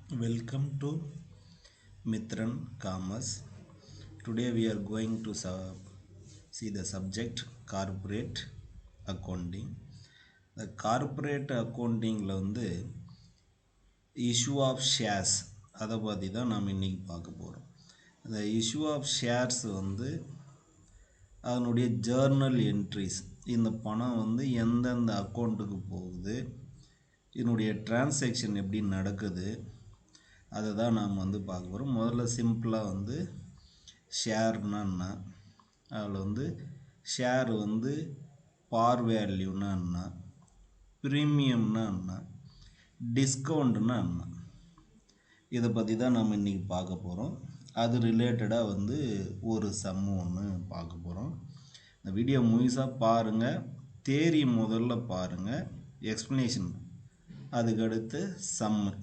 Welcome to Mithran Commerce. Today we are going to see the subject corporate accounting. The corporate accounting வந்து issue of shares அதை பற்றி தான் நாம் இன்றைக்கி பார்க்க போகிறோம். இந்த issue of shares வந்து அதனுடைய ஜேர்னல் என்ட்ரிஸ், இந்த பணம் வந்து எந்தெந்த அக்கௌண்ட்டுக்கு போகுது, இதனுடைய டிரான்சாக்ஷன் எப்படி நடக்குது, அதை தான் நாம் வந்து பார்க்க போகிறோம். முதல்ல சிம்பிளாக வந்து ஷேர்னா என்ன, அதில் வந்து ஷேர் வந்து பார் வேல்யூனா என்ன, ப்ரீமியம்னா என்ன, டிஸ்கவுண்ட்னா என்ன, இதை பற்றி தான் நம்ம இன்றைக்கி பார்க்க போகிறோம். அது ரிலேட்டடாக வந்து ஒரு சம்மு ஒன்று பார்க்க போகிறோம். இந்த வீடியோ முழுசாக பாருங்கள், தேரி முதல்ல பாருங்கள், எக்ஸ்ப்ளனேஷன் அதுக்கடுத்து சம்மு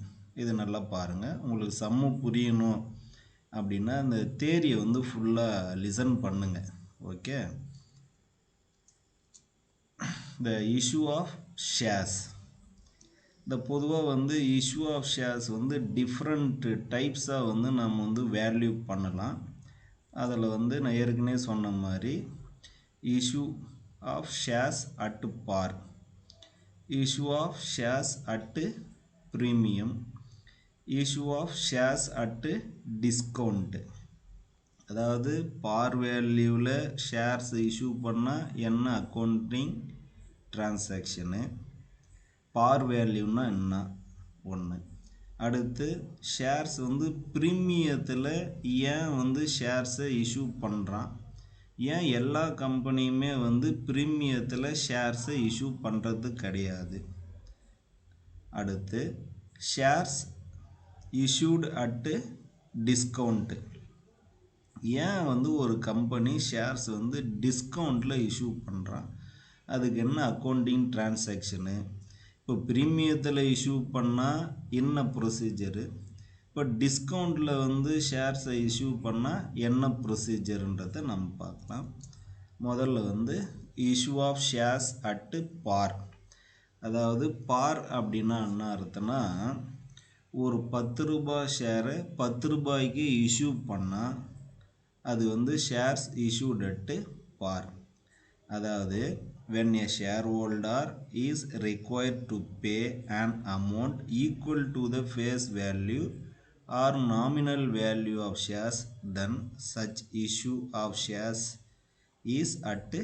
இது நல்லா பாருங்கள். உங்களுக்கு சம்மு புரியணும் அப்படின்னா அந்த தேரியை வந்து ஃபுல்லாக லிசன் பண்ணுங்கள். Okay. The issue of shares. இந்த பொதுவாக வந்து இஷ்யூ ஆஃப் ஷேர்ஸ் வந்து டிஃப்ரெண்ட் டைப்ஸாக வந்து நம்ம வந்து வேல்யூ பண்ணலாம். அதில் வந்து நான் ஏற்கனவே சொன்ன மாதிரி issue of shares at par, issue of shares at premium, issue of shares at discount. அதாவது பார் வேல்யூவில் ஷேர்ஸ் இஷ்யூ பண்ணால் என்ன அக்கௌண்டிங் டிரான்சாக்ஷனு, பார் வேல்யூன்னா என்ன ஒன்று. அடுத்து ஷேர்ஸ் வந்து ப்ரீமியத்தில் ஏன் வந்து ஷேர்ஸை இஷ்யூ பண்ணுறான், ஏன் எல்லா கம்பெனியுமே வந்து ப்ரீமியத்தில் ஷேர்ஸை இஷ்யூ பண்ணுறது கிடையாது. அடுத்து ஷேர்ஸ் இஷ்யூடு அட்டு டிஸ்கவுண்ட்டு, ஏன் வந்து ஒரு கம்பெனி ஷேர்ஸ் வந்து டிஸ்கவுண்ட்டில் இஷ்யூ பண்ணுறான், அதுக்கு என்ன அக்கௌண்டிங் டிரான்சாக்ஷனு. இப்போ ப்ரீமியத்தில் இஷ்யூ பண்ணால் என்ன ப்ரொசீஜரு, இப்போ டிஸ்கவுண்ட்டில் வந்து ஷேர்ஸை இஷ்யூ பண்ணால் என்ன ப்ரொசீஜருன்றதை நம்ம பார்க்கலாம். முதல்ல வந்து இஷ்யூ ஆஃப் ஷேர்ஸ் அட்டு பார். அதாவது பார் அப்படின்னா என்ன அர்த்தம்னா, ஒரு 10 ரூபாய் ஷேரை 10 ரூபாய்க்கு இஷ்யூ பண்ணால் அது வந்து ஷேர்ஸ் இஷ்யூட் அட்டு பார். அதாவது when a shareholder is required to pay an amount equal to the face value or nominal value of shares, then such issue of shares is at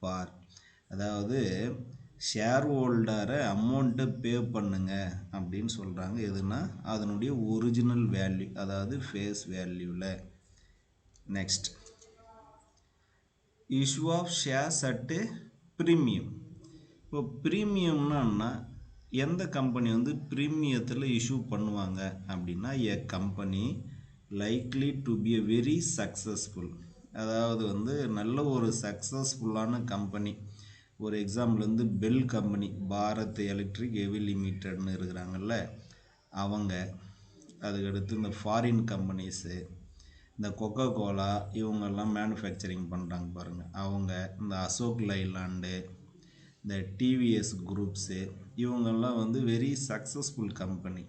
par. அதாவது share ஹோல்டரை அமௌண்ட்டை pay பண்ணுங்க அப்படின்னு சொல்கிறாங்க. எதுனா அதனுடைய original value, அதாவது face வேல்யூவில். Next issue of shares at premium. இப்போ ப்ரீமியம்னா எந்த கம்பெனி வந்து ப்ரீமியத்தில் இஷ்யூ பண்ணுவாங்க அப்படின்னா, a company likely to be a very successful. அதாவது வந்து நல்ல ஒரு சக்ஸஸ்ஃபுல்லான கம்பெனி. ஒரு எக்ஸாம்பிள் வந்து BHEL company, Bharat electric heavy லிமிட்டட்னு இருக்கிறாங்கல்ல அவங்க. அதுக்கடுத்து இந்த ஃபாரின் கம்பெனிஸு, இந்த கொக்கோ கோலா இவங்கெல்லாம் மேனுஃபேக்சரிங் பண்ணுறாங்க பாருங்கள் அவங்க, இந்த அசோக் லைலாண்டு, இந்த டிவிஎஸ் குரூப்ஸு, இவங்கெல்லாம் வந்து வெரி சக்ஸஸ்ஃபுல் கம்பெனி.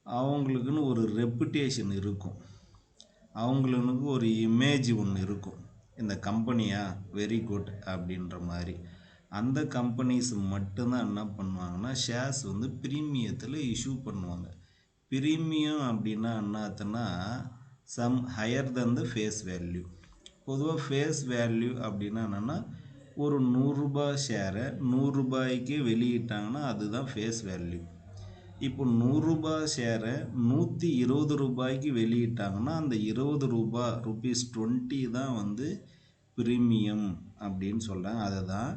அவங்களுக்குன்னு ஒரு ரெப்புடேஷன் இருக்கும், அவங்களுக்கு ஒரு இமேஜ் ஒன்று இருக்கும், இந்த கம்பெனியா வெரி குட் அப்படின்ற மாதிரி. அந்த கம்பெனிஸ் மட்டும்தான் என்ன பண்ணுவாங்கன்னா ஷேர்ஸ் வந்து ப்ரீமியத்தில் இஷ்யூ பண்ணுவாங்க. ப்ரீமியம் அப்படின்னா என்னத்துனா some higher than the face value. பொதுவாக ஃபேஸ் வேல்யூ அப்படின்னா என்னென்னா, ஒரு 100 ரூபாய் ஷேரை 100 ரூபாய்க்கு வெளியிட்டாங்கன்னா அதுதான் ஃபேஸ் வேல்யூ. இப்போ 100 ரூபாய் ஷேரை 120 ரூபாய்க்கு வெளியிட்டாங்கன்னா அந்த 20 ரூபாய் ₹20 தான் வந்து ப்ரீமியம் அப்படின்னு சொல்கிறாங்க. அதை தான்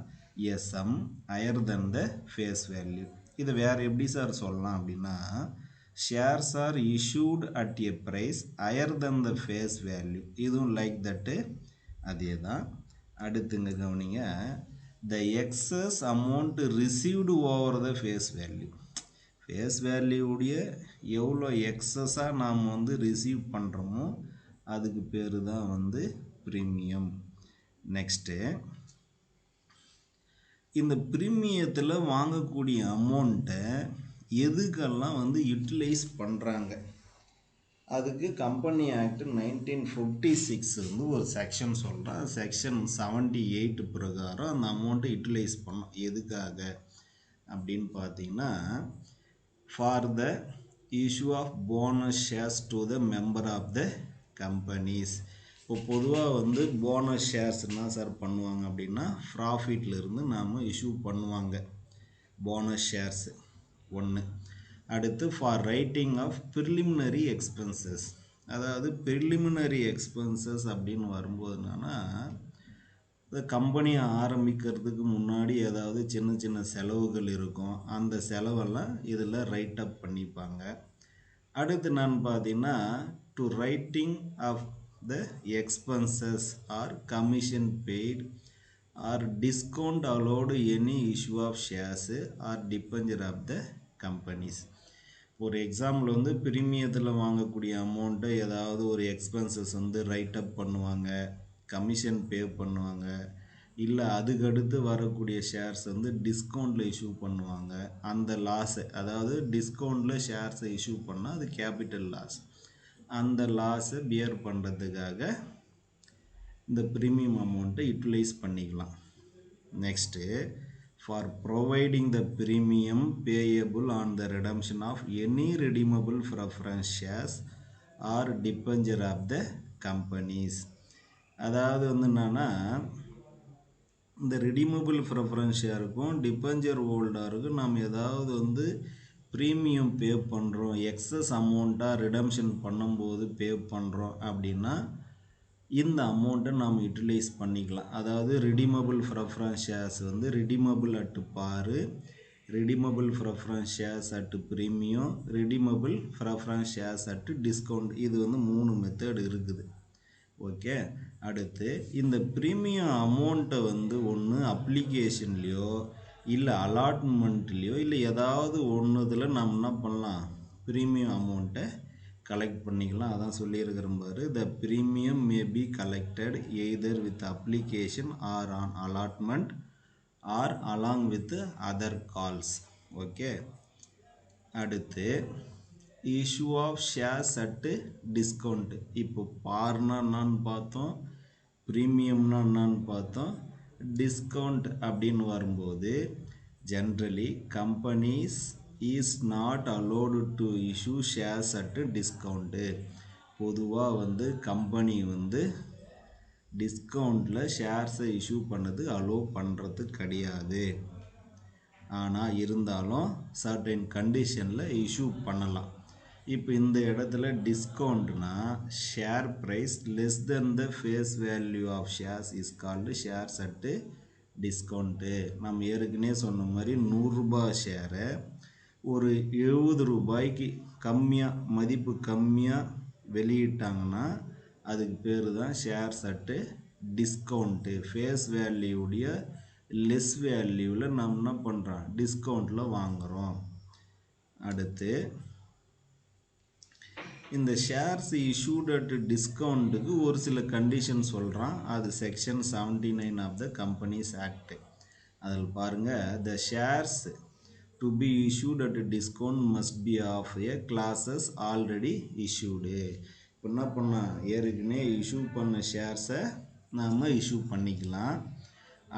a some higher than the face value. இதை வேறு எப்படி சார் சொல்லலாம் அப்படின்னா, shares are issued at a price higher than the face value. இதுவும் லைக் தட்டு அதே தான். அடுத்துங்க கவனிங்க, the excess amount received over the face value. Face வேல்யூடைய எவ்வளோ எக்ஸஸாக நாம் வந்து ரிசீவ் பண்ணுறோமோ அதுக்கு பேர் தான் வந்து ப்ரீமியம். நெக்ஸ்ட்டு இந்த ப்ரீமியத்தில் வாங்கக்கூடிய அமௌண்ட்டை எதுக்கெல்லாம் வந்து யூட்டிலைஸ் பண்ணுறாங்க. அதுக்கு கம்பெனி ஆக்ட் 1956 வந்து ஒரு செக்ஷன் சொல்கிறேன். செக்ஷன் 78 பிரகாரம் அந்த அமௌண்ட்டை யூட்டிலைஸ் பண்ணோம். எதுக்காக அப்படின்னு பார்த்தீங்கன்னா, for the issue of bonus shares to the member of the companies. இப்போ பொதுவாக வந்து போனஸ் ஷேர்ஸ் என்ன சார் பண்ணுவாங்க அப்படின்னா, ப்ராஃபிட்லேருந்து நாம் இஷ்யூ பண்ணுவாங்க போனஸ் ஷேர்ஸு ஒன்று. அடுத்து for writing off preliminary expenses. அதாவது ப்ரிலிமினரி எக்ஸ்பென்சஸ் அப்படின்னு வரும்போது என்னன்னா, இந்த கம்பெனியை ஆரம்பிக்கிறதுக்கு முன்னாடி ஏதாவது சின்ன சின்ன செலவுகள் இருக்கும். அந்த செலவெல்லாம் இதில் ரைட் அப் பண்ணிப்பாங்க. அடுத்து நான் பார்த்தீங்கன்னா, to writing off the expenses or commission paid or discount allowed any issue of shares or debenture of the companies. ஒரு எக்ஸாம்பிள் வந்து பிரீமியத்தில் வாங்கக்கூடிய அமௌண்ட்டை ஏதாவது ஒரு எக்ஸ்பென்சஸ் வந்து ரைட் அப் பண்ணுவாங்க, கமிஷன் பே பண்ணுவாங்க, இல்லை அதுக்கடுத்து வரக்கூடிய ஷேர்ஸ் வந்து டிஸ்கவுண்ட்டில் இஷ்யூ பண்ணுவாங்க. அந்த லாஸை, அதாவது டிஸ்கவுண்ட்டில் ஷேர்ஸை இஷ்யூ பண்ணால் அது கேபிட்டல் லாஸ், அந்த லாஸை பியர் பண்ணுறதுக்காக இந்த ப்ரீமியம் அமௌண்ட்டை யூட்டிலைஸ் பண்ணிக்கலாம். Next, for providing the premium payable on the redemption of any redeemable preference shares or debenture of the companies. அதாவது வந்து என்னன்னா, இந்த redeemable preference ஷேருக்கும் டிபெஞ்சர் ஹோல்டருக்கும் நாம் ஏதாவது வந்து ப்ரீமியம் பே பண்ணுறோம், எக்ஸஸ் அமௌண்ட்டாக ரிடம்ஷன் பண்ணும்போது பே பண்ணுறோம் அப்படின்னா இந்த அமௌண்ட்டை நாம் யூட்டிலைஸ் பண்ணிக்கலாம். அதாவது ரிடீமபிள் ப்ரெஃபரன்ஸ் ஷேர்ஸ் வந்து ரிடீமபிள் அட் பாரு, redeemable preference shares at premium, redeemable preference shares at discount. இது வந்து 3 மெத்தட் இருக்குது. ஓகே. அடுத்து இந்த ப்ரீமியம் அமௌண்ட்டை வந்து ஒன்று அப்ளிகேஷன்லேயோ இல்லை அலாட்மெண்ட்லேயோ இல்லை ஏதாவது ஒன்றுதில் நாம் என்ன பண்ணலாம், ப்ரீமியம் அமௌண்ட்டை கலெக்ட் பண்ணிக்கலாம். அதான் சொல்லியிருக்கிறேன் பாரு, the premium may be collected either with application or on allotment or along with other calls. Okay. அடுத்து issue of shares at discount. இப்போ பார்னா என்னான்னு பார்த்தோம், ப்ரீமியம்னா என்னான்னு பார்த்தோம். டிஸ்கவுண்ட் அப்படின்னு வரும்போது generally companies is not allowed to issue shares at discount. பொதுவாக வந்து கம்பெனி வந்து டிஸ்கவுண்டில் ஷேர்ஸை இஷ்யூ பண்ணது அலோவ் பண்ணுறது கிடையாது. ஆனால் இருந்தாலும் சர்டன் கண்டிஷனில் இஷ்யூ பண்ணலாம். இப்போ இந்த இடத்துல டிஸ்கவுண்ட்னா share price less than the face value of shares is called shares at discount. நம்ம ஏற்கனவே சொன்ன மாதிரி 100 ரூபாய் ஷேரை ஒரு 70 ரூபாய்க்கு கம்மியாக, மதிப்பு கம்மியாக வெளியிட்டாங்கன்னா அதுக்கு பேர் தான் ஷேர்ஸ் அட்டு டிஸ்கவுண்ட்டு. ஃபேஸ் வேல்யூடைய லெஸ் வேல்யூவில் நம்ம என்ன பண்ணுறோம், டிஸ்கவுண்ட்டில் வாங்குகிறோம். அடுத்து இந்த ஷேர்ஸ் இஷ்யூட் அட் டிஸ்கவுண்ட்டுக்கு ஒரு சில கண்டிஷன் சொல்கிறான். அது section 79 of the companies act. அதில் பாருங்கள், the shares to be issued at a discount must be of a classes already issued. இப்போ என்ன பண்ணால் ஏற்கனவே இஷ்யூ பண்ண ஷேர்ஸை நாம் இஷ்யூ பண்ணிக்கலாம்.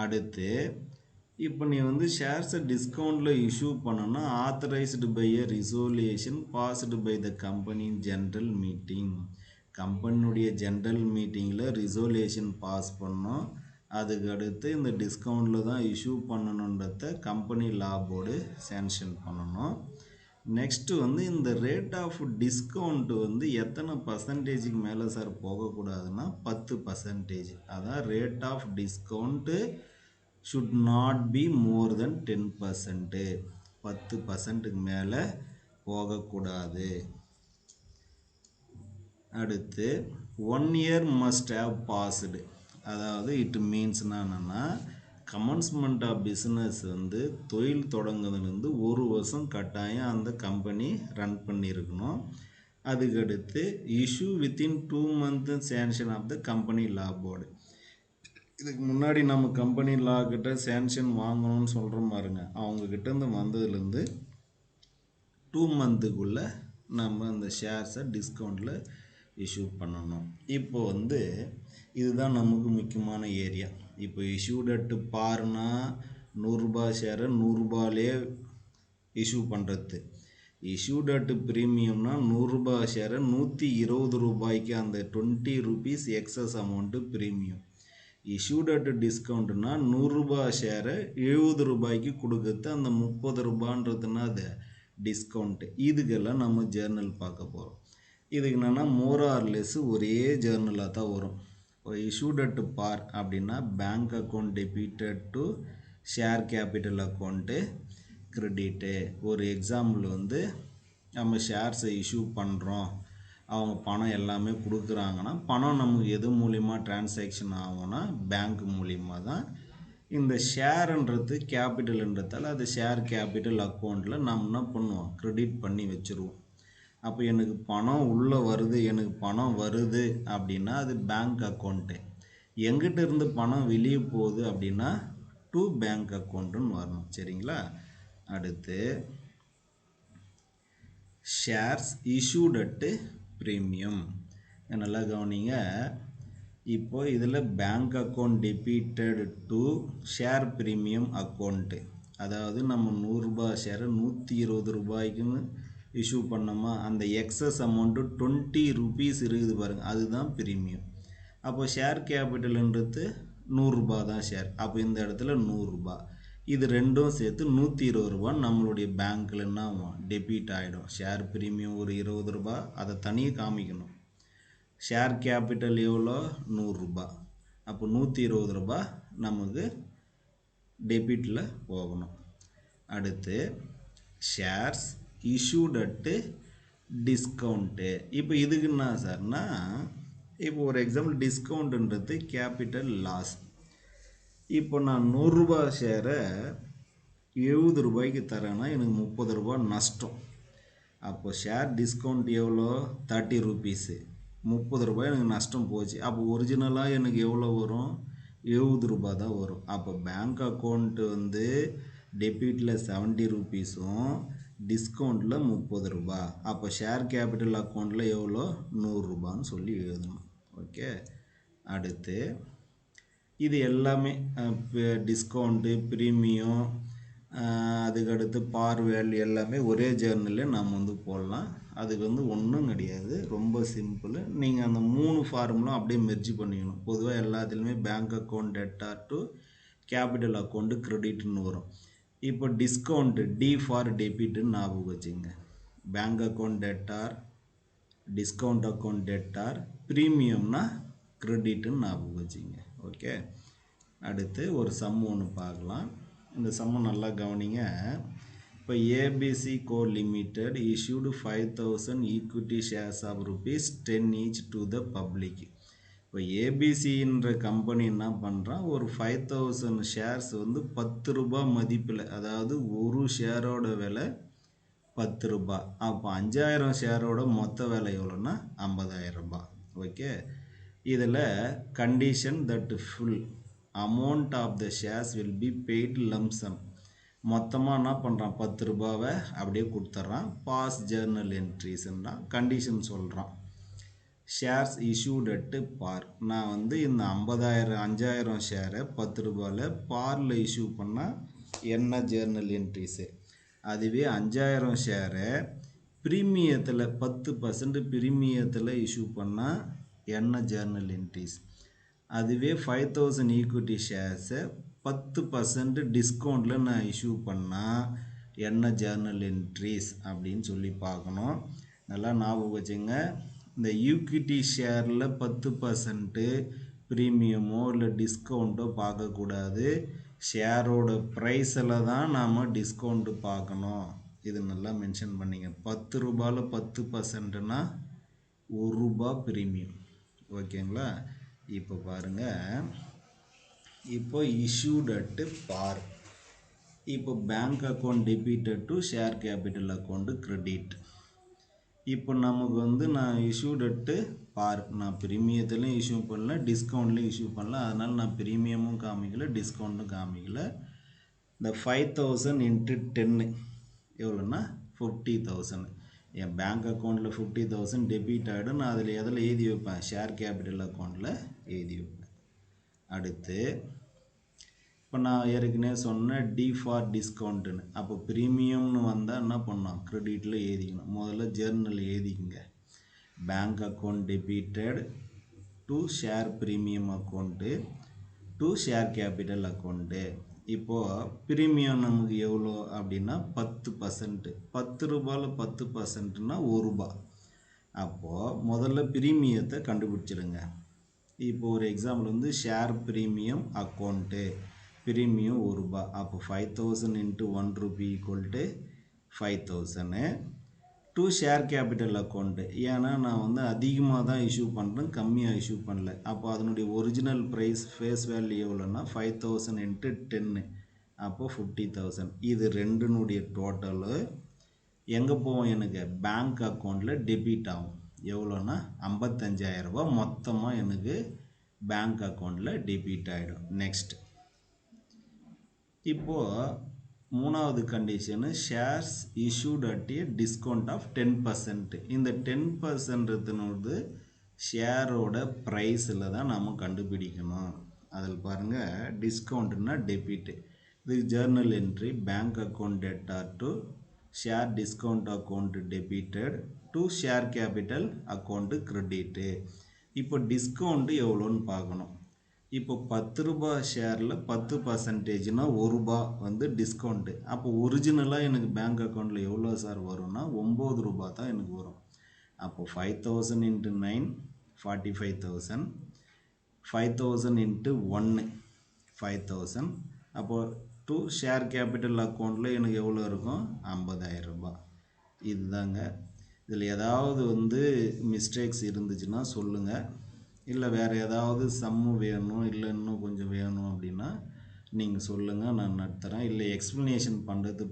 அடுத்து இப்போ நீ வந்து ஷேர்ஸை டிஸ்கவுண்டில் இஷ்யூ பண்ணோன்னா authorised by a resolution passed by the company general meeting. கம்பெனியுடைய ஜென்ரல் மீட்டிங்கில் ரிசோல்யூஷன் பாஸ் பண்ணோம். அதுக்கு அடுத்து இந்த டிஸ்கவுண்டில் தான் இஷ்யூ பண்ணணுன்றத கம்பெனி லா போர்டு சேங்ஷன் பண்ணணும். நெக்ஸ்ட்டு வந்து இந்த ரேட் ஆஃப் டிஸ்கவுண்ட் வந்து எத்தனை பர்சன்டேஜுக்கு மேலே சார் போகக்கூடாதுன்னா 10%. அதான் rate of discount should not be more than 10%. 10%க்கு மேலே போகக்கூடாது. அடுத்து 1 year must have passed. அதாவது இட் மீன்ஸ்னா என்னென்னா, கமன்ஸ்மெண்ட் ஆஃப் பிஸ்னஸ் வந்து தொழில் தொடங்குதுலேருந்து 1 வருஷம் கட்டாயம் அந்த கம்பெனி ரன் பண்ணியிருக்கணும். அதுக்கடுத்து issue within 2 months sanction of the company law board. இதுக்கு முன்னாடி நம்ம கம்பெனி லா கிட்ட சேங்ஷன் வாங்கணும்னு சொல்கிறோம் பாருங்க, அவங்கக்கிட்டேருந்து வந்ததுலேருந்து 2 மந்த்துக்குள்ளே நம்ம அந்த ஷேர்ஸை டிஸ்கவுண்ட்டில் இஷ்யூ பண்ணணும். இப்போ வந்து இதுதான் நமக்கு முக்கியமான ஏரியா. இப்போ இஷ்யூட் அட் பார்னா 100 ரூபாய் ஷேரை 100 ரூபாயிலே இஷ்யூ பண்ணுறது. இஷ்யூட் அட் ப்ரீமியம்னா 100 ரூபாய் ஷேரை 120 ரூபாய்க்கு அந்த 20 rupees excess amount premium. Issued at டிஸ்கவுண்ட்னா 100 ரூபாய் ஷேரை 70 ரூபாய்க்கு கொடுக்குறது. அந்த 30 ரூபான்றதுனா அது டிஸ்கவுண்ட்டு. இதுக்கெல்லாம் நம்ம ஜேர்னல் பார்க்க போகிறோம். இதுக்கு என்னென்னா மோர் ஆர் லெஸ் ஒரே ஜேர்னலாக தான் வரும். இப்போ இஷ்யூட் அட் பார் அப்படின்னா bank account debited to share capital account credit. ஒரு எக்ஸாம்பிள் வந்து நம்ம ஷேர்ஸை இஷ்யூ பண்ணுறோம், அவங்க பணம் எல்லாமே கொடுக்குறாங்கன்னா பணம் நமக்கு எது மூலிமா டிரான்சாக்ஷன் ஆகும்னா பேங்க் மூலிமா தான். இந்த ஷேருன்றது கேபிட்டல்ன்றதால அது ஷேர் கேபிட்டல் அக்கௌண்ட்டில் நம்ம என்ன பண்ணுவோம், கிரெடிட் பண்ணி வச்சுருவோம். அப்போ எனக்கு பணம் உள்ளே வருது, எனக்கு பணம் வருது அப்படின்னா அது பேங்க் அக்கௌண்ட்டு. எங்கிட்ட இருந்து பணம் வெளியே போகுது அப்படின்னா டு பேங்க் அக்கௌண்ட்டுன்னு வரணும். சரிங்களா? அடுத்து ஷேர்ஸ் இஷ்யூட் அட் ப்ரீமியம். நல்லா கவனிங்க. இப்போ இதில் bank account debited to share premium account. அதாவது நம்ம 100 ரூபாய் ஷேரை 120 ரூபாய்க்குன்னு இஷ்யூ பண்ணோமா, அந்த எக்ஸஸ் அமௌண்ட்டு 20 rupees இருக்குது பாருங்கள், அதுதான் ப்ரீமியம். அப்போ ஷேர் கேபிட்டல்ன்றது 100 ரூபாய் தான் ஷேர். அப்போ இந்த இடத்துல 100 ரூபாய், இது ரெண்டும் சேர்த்து 120 ரூபாய் நம்மளுடைய பேங்க்கில் என்ன ஆகும், டெபிட் ஆகிடும். ஷேர் ப்ரீமியம் ஒரு 20 ரூபாய், அதை தனியாக காமிக்கணும். ஷேர் கேபிட்டல் எவ்வளோ, 100 ரூபாய். அப்போ 120 ரூபாய் நமக்கு டெபிட்டில் போகணும். அடுத்து ஷேர்ஸ் இஷ்யூட் அட்டு டிஸ்கவுண்ட்டு. இப்போ இதுக்கு என்ன சார்னா, இப்போ ஒரு எக்ஸாம்பிள் டிஸ்கவுண்ட்டுன்றது கேபிட்டல் லாஸ். இப்போ நான் 100 ரூபாய் ஷேரை 70 ரூபாய்க்கு தரேன்னா எனக்கு 30 ரூபாய் நஷ்டம். அப்போ ஷேர் டிஸ்கவுண்ட் எவ்வளோ, 30 rupees, 30 ரூபாய் எனக்கு நஷ்டம் போச்சு. அப்போ ஒரிஜினலாக எனக்கு எவ்வளோ வரும், 70 ரூபாய் தான் வரும். அப்போ பேங்க் அக்கௌண்ட்டு வந்து டெபிட்டில் 70 rupeesம் டிஸ்கவுண்ட்டில் 30 ரூபாய். அப்போ ஷேர் கேபிட்டல் அக்கௌண்ட்டில் எவ்வளோ, 100 ரூபான்னு சொல்லி எழுதணும். ஓகே. அடுத்து இது எல்லாமே டிஸ்கவுண்ட்டு, ப்ரீமியம், அதுக்கடுத்து பார் வேல்யூ எல்லாமே ஒரே ஜேர்னலில் நம்ம வந்து போடலாம். அதுக்கு வந்து ஒன்றும் கிடையாது, ரொம்ப சிம்பிள். நீங்கள் அந்த 3 ஃபார்முலும் அப்படியே மெர்ஜி பண்ணிக்கணும். பொதுவாக எல்லாத்துலேயுமே bank account debtor to capital account கிரெடிட்னு வரும். இப்போ டிஸ்கவுண்ட்டு டி ஃபார் டெபிட்னு ஞாபகம் வச்சுங்க. Bank account debtor, discount account debtor, ப்ரீமியம்னா கிரெடிட்டுன்னு ஞாபகம் வச்சுங்க. ஓகே. அடுத்து ஒரு சம் ஒன்று பார்க்கலாம். இந்த சம்மை நல்லா கவனிங்க. இப்போ ABC co limited issued 5000 equity shares of ₹10 each to the public. இப்போ ஏபிசின்ற கம்பெனி என்ன பண்ணுறான், ஒரு 5000 ஷேர்ஸ் வந்து 10 ரூபாய் மதிப்பில், அதாவது ஒரு ஷேரோட விலை 10 ரூபாய். அப்போ 5000 ஷேரோட மொத்த விலை எவ்வளோன்னா 50,000 ரூபாய். ஓகே. இதில் condition that full amount of the shares will be paid lump sum. மொத்தமாக என்ன பண்ணுறான், 10 ரூபாவை அப்படியே கொடுத்துட்றான். பாஸ் ஜேர்னல் என்ட்ரிஸ்ன்னா கண்டிஷன் சொல்கிறான். Shares issued at par. நான் வந்து இந்த 5000 ஷேரை 10 ரூபாயில் பாரில் இஷ்யூ பண்ணால் என்ன ஜேர்னல் என்ட்ரிஸு. அதுவே 5000 ஷேரை ப்ரீமியத்தில் 10% ப்ரீமியத்தில் இஷ்யூ பண்ணால் என்ன ஜேர்னல் என்ட்ரிஸ். அதுவே 5000 ஈக்விட்டி ஷேர்ஸை 10% டிஸ்கவுண்ட்டில் நான் இஷ்யூ பண்ணால் என்ன ஜேர்னல் என்ட்ரிஸ் அப்படின்னு சொல்லி பார்க்கணும். நல்லா ஞாபகம் வச்சுங்க. இந்த ஈக்விட்டி ஷேரில் 10% ப்ரீமியமோ இல்லை டிஸ்கவுண்ட்டோ பார்க்கக்கூடாது. ஷேரோட ப்ரைஸில் தான் நாம் டிஸ்கவுண்ட்டு பார்க்கணும். இது நல்லா மென்ஷன் பண்ணிங்க. 10 ரூபாயில் 10%னா 1 ரூபாய் ப்ரீமியம். ஓகேங்களா? இப்போ பாருங்கள், இப்போ இஷ்யூட் அட் பார். இப்போ bank account debited to share capital account credit. இப்போ நமக்கு வந்து நான் இஷ்யூட் அட் பார், நான் ப்ரீமியத்துலையும் இஷ்யூ பண்ணல, டிஸ்கவுண்ட்லையும் இஷ்யூ பண்ணல. அதனால் நான் ப்ரீமியமும் காமிக்கல, டிஸ்கவுண்ட்டும் காமிக்கல. இந்த 5000 × 10 எவ்வளோன்னா 50,000 என் பேங்க் அக்கௌண்ட்டில் 50,000 டெபிட் ஆகிடும். நான் அதில் எதில் எழுதி வைப்பேன்? ஷேர் கேபிட்டல் அக்கௌண்ட்டில் எழுதி வைப்பேன். அடுத்து இப்போ நான் ஏற்கனவே சொன்னேன் டி ஃபார் டிஸ்கவுண்ட்டுன்னு. அப்போ ப்ரீமியம்னு வந்தால் என்ன பண்ணோம்? க்ரெடிட்டில் எழுதிக்கணும். முதல்ல ஜேர்னல் எழுதிக்கங்க. Bank account debited to share premium account to share capital account. இப்போது ப்ரீமியம் நமக்கு எவ்வளோ அப்படின்னா 10%. 10 ரூபாயில் 10%னா ₹1. அப்போது முதல்ல ப்ரீமியத்தை கண்டுபிடிச்சிடுங்க. இப்போ ஒரு எக்ஸாம்பிள் வந்து ஷேர் ப்ரீமியம் அக்கௌண்ட்டு, ப்ரீமியம் ₹1. அப்போ 5,000 into ₹1 = 5,000 to share capital account. ஏன்னா நான் வந்து அதிகமாக தான் இஷ்யூ பண்ணுறேன், கம்மியாக இஷ்யூ பண்ணல. அப்போ அதனுடைய ஒரிஜினல் ப்ரைஸ் ஃபேஸ் வேல்யூ எவ்வளோன்னா 5,000 into 10, அப்போது 50,000. இது ரெண்டுனுடைய டோட்டலு எங்கே போவோம்? எனக்கு பேங்க் அக்கௌண்ட்டில் டெபிட் ஆகும். எவ்வளோன்னா 55,000 ரூபாய் மொத்தமாக எனக்கு பேங்க் அக்கௌண்ட்டில் டெபிட் ஆகிடும். நெக்ஸ்ட் இப்போது மூணாவது condition shares issued at a discount of 10%. இந்த 10%னுடைய ஷேரோட ப்ரைஸில் தான் நம்ம கண்டுபிடிக்கணும். அதில் பாருங்கள், டிஸ்கவுண்ட்னா டெபிட். இது Journal entry bank account debtor to share discount account debited to share capital account credit. இப்போ டிஸ்கவுண்ட்டு எவ்வளோன்னு பார்க்கணும். இப்போ 10 ரூபாய் ஷேரில் 10%னா ₹1 வந்து டிஸ்கவுண்ட்டு. அப்போ ஒரிஜினலாக எனக்கு பேங்க் அக்கௌண்ட்டில் எவ்வளோ சார் வரும்னா ₹9 தான் எனக்கு வரும். அப்போ 5,000 into 9 45,000, 5,000 into 1 5,000. அப்போது டு ஷேர் கேபிட்டல் அக்கௌண்ட்டில் எனக்கு எவ்வளோ இருக்கும்? 50,000 ரூபாய். இதுதாங்க. இதில் ஏதாவது வந்து மிஸ்டேக்ஸ் இருந்துச்சுன்னா சொல்லுங்கள். இல்லை வேறு ஏதாவது சம்மு வேணும், இல்லை இன்னும் கொஞ்சம் வேணும் அப்படின்னா நீங்கள் சொல்லுங்கள், நான் நடத்துகிறேன். இல்லை எக்ஸ்ப்ளனேஷன் பண்ணுறது